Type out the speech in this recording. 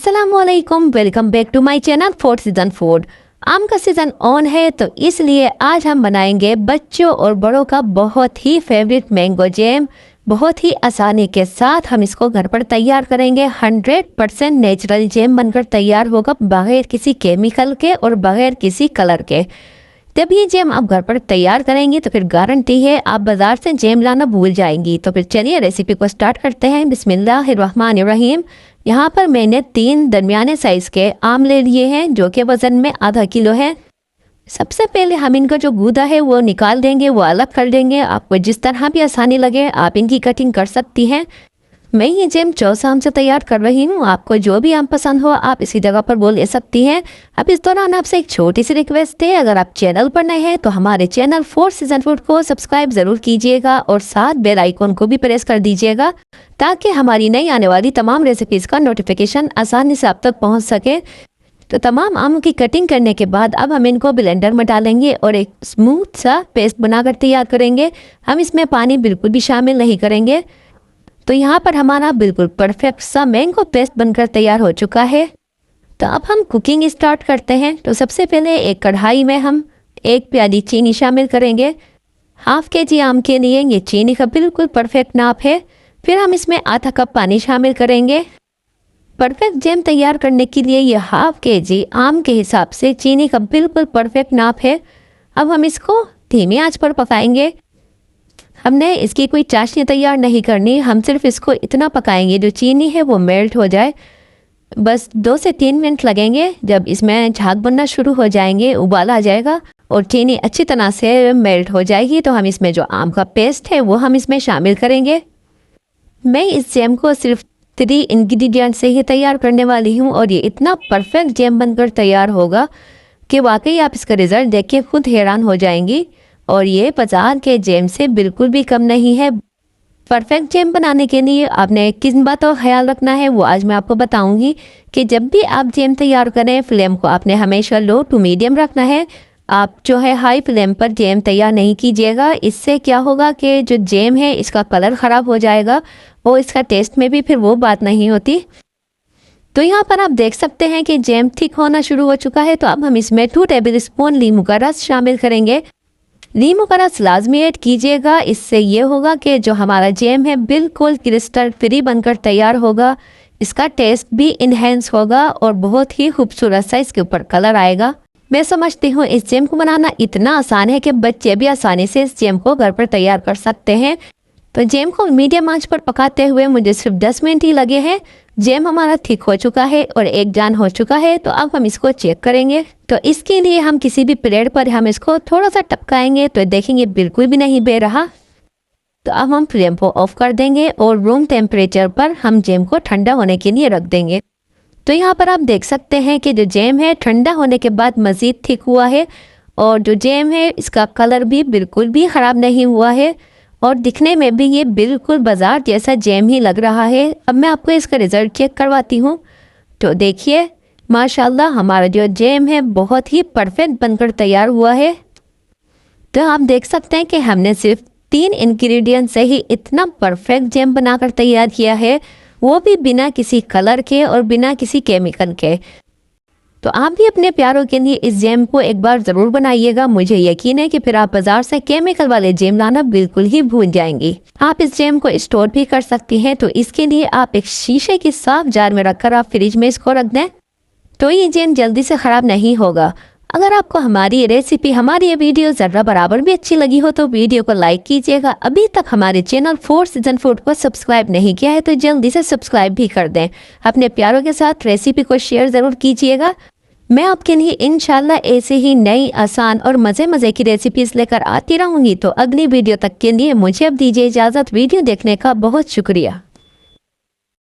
अस्सलामुअलैकुम, welcome back to my channel for season food. आम का सीज़न ऑन है तो इसलिए आज हम बनाएंगे बच्चों और बड़ों का बहुत ही फेवरेट मैंगो जैम। बहुत ही आसानी के साथ हम इसको घर पर तैयार करेंगे। 100% नेचुरल जैम बनकर तैयार होगा, बगैर किसी केमिकल के और बगैर किसी कलर के। जब ये जैम आप घर पर तैयार करेंगी तो फिर गारंटी है आप बाज़ार से जैम लाना भूल जाएंगी। तो फिर चलिए रेसिपी को स्टार्ट करते हैं। बिस्मिल्लाहिर्रहमानिर्रहीम। यहाँ पर मैंने 3 दरमियाने साइज़ के आम ले लिए हैं जो कि वज़न में आधा किलो है। सबसे पहले हम इनका जो गूदा है वो निकाल देंगे, वो अलग कर देंगे। आपको जिस तरह भी आसानी लगे आप इनकी कटिंग कर सकती हैं। मैं ये जैम चौसा आम से तैयार कर रही हूँ। आपको जो भी आम पसंद हो आप इसी जगह पर वो ले सकती हैं। अब इस दौरान आपसे एक छोटी सी रिक्वेस्ट है, अगर आप चैनल पर नए हैं तो हमारे चैनल फॉर सीज़न फूड को सब्सक्राइब ज़रूर कीजिएगा और साथ बेल आइकन को भी प्रेस कर दीजिएगा ताकि हमारी नई आने वाली तमाम रेसिपीज़ का नोटिफिकेशन आसानी से आप तक पहुँच सके। तो तमाम आम की कटिंग करने के बाद अब हम इनको ब्लेंडर में डालेंगे और एक स्मूथ सा पेस्ट बनाकर तैयार करेंगे। हम इसमें पानी बिल्कुल भी शामिल नहीं करेंगे। तो यहाँ पर हमारा बिल्कुल परफेक्ट सा मैंगो पेस्ट बनकर तैयार हो चुका है। तो अब हम कुकिंग स्टार्ट करते हैं। तो सबसे पहले एक कढ़ाई में हम 1 प्याली चीनी शामिल करेंगे। हाफ केजी आम के लिए ये चीनी का बिल्कुल परफेक्ट नाप है। फिर हम इसमें आधा कप पानी शामिल करेंगे। परफेक्ट जैम तैयार करने के लिए ये हाफ केजी आम के हिसाब से चीनी का बिल्कुल परफेक्ट नाप है। अब हम इसको धीमी आंच पर पकाएंगे। हमने इसकी कोई चाशनी तैयार नहीं करनी, हम सिर्फ इसको इतना पकाएंगे जो चीनी है वो मेल्ट हो जाए। बस 2 से 3 मिनट लगेंगे। जब इसमें झाग बनना शुरू हो जाएंगे, उबाल आ जाएगा और चीनी अच्छी तरह से मेल्ट हो जाएगी तो हम इसमें जो आम का पेस्ट है वो हम इसमें शामिल करेंगे। मैं इस जैम को सिर्फ 3 इंग्रेडिएंट से ही तैयार करने वाली हूँ और ये इतना परफेक्ट जैम बनकर तैयार होगा कि वाकई आप इसका रिज़ल्ट देख के खुद हैरान हो जाएंगी। और ये बाजार के जैम से बिल्कुल भी कम नहीं है। परफेक्ट जैम बनाने के लिए आपने किन बातों का ख्याल रखना है वो आज मैं आपको बताऊंगी कि जब भी आप जैम तैयार करें फ्लेम को आपने हमेशा लो टू मीडियम रखना है। आप जो है हाई फ्लेम पर जैम तैयार नहीं कीजिएगा। इससे क्या होगा कि जो जैम है इसका कलर ख़राब हो जाएगा और इसका टेस्ट में भी फिर वो बात नहीं होती। तो यहाँ पर आप देख सकते हैं कि जैम थिक होना शुरू हो चुका है। तो अब हम इसमें 2 टेबल स्पून नींबू का रस शामिल करेंगे। नींबू का रस लाजमी ऐड कीजिएगा। इससे ये होगा कि जो हमारा जैम है बिल्कुल क्रिस्टल फ्री बनकर तैयार होगा। इसका टेस्ट भी इन्हेंस होगा और बहुत ही खूबसूरत सा इसके ऊपर कलर आएगा। मैं समझती हूँ इस जैम को बनाना इतना आसान है कि बच्चे भी आसानी से इस जैम को घर पर तैयार कर सकते हैं। तो जैम को मीडियम आंच पर पकाते हुए मुझे सिर्फ 10 मिनट ही लगे हैं। जैम हमारा थिक हो चुका है और एक जान हो चुका है। तो अब हम इसको चेक करेंगे। तो इसके लिए हम किसी भी प्लेट पर हम इसको थोड़ा सा टपकाएंगे तो देखेंगे बिल्कुल भी नहीं बह रहा। तो अब हम फ्लेम को ऑफ कर देंगे और रूम टेम्परेचर पर हम जैम को ठंडा होने के लिए रख देंगे। तो यहाँ पर आप देख सकते हैं कि जो जैम है ठंडा होने के बाद मज़ीद थिक हुआ है और जो जैम है इसका कलर भी बिल्कुल भी ख़राब नहीं हुआ है और दिखने में भी ये बिल्कुल बाज़ार जैसा जैम ही लग रहा है। अब मैं आपको इसका रिज़ल्ट चेक करवाती हूँ। तो देखिए माशाल्लाह हमारा जो जैम है बहुत ही परफेक्ट बनकर तैयार हुआ है। तो आप देख सकते हैं कि हमने सिर्फ 3 इंग्रेडिएंट से ही इतना परफेक्ट जैम बनाकर तैयार किया है, वो भी बिना किसी कलर के और बिना किसी केमिकल के। तो आप भी अपने प्यारों के लिए इस जैम को एक बार ज़रूर बनाइएगा। मुझे यकीन है कि फिर आप बाज़ार से केमिकल वाले जैम लाना बिल्कुल ही भूल जाएंगी। आप इस जैम को स्टोर भी कर सकती हैं। तो इसके लिए आप एक शीशे की साफ जार में रखकर आप फ्रिज में इसको रख दें तो ये जैम जल्दी से ख़राब नहीं होगा। अगर आपको हमारी रेसिपी, हमारी ये वीडियो ज़रा बराबर भी अच्छी लगी हो तो वीडियो को लाइक कीजिएगा। अभी तक हमारे चैनल फॉर सीज़न फूड को सब्सक्राइब नहीं किया है तो जल्दी से सब्सक्राइब भी कर दें। अपने प्यारों के साथ रेसिपी को शेयर ज़रूर कीजिएगा। मैं आपके लिए इंशाल्लाह ऐसे ही नई आसान और मज़े की रेसिपीज़ लेकर आती रहूँगी। तो अगली वीडियो तक के लिए मुझे अब दीजिए इजाज़त। वीडियो देखने का बहुत शुक्रिया।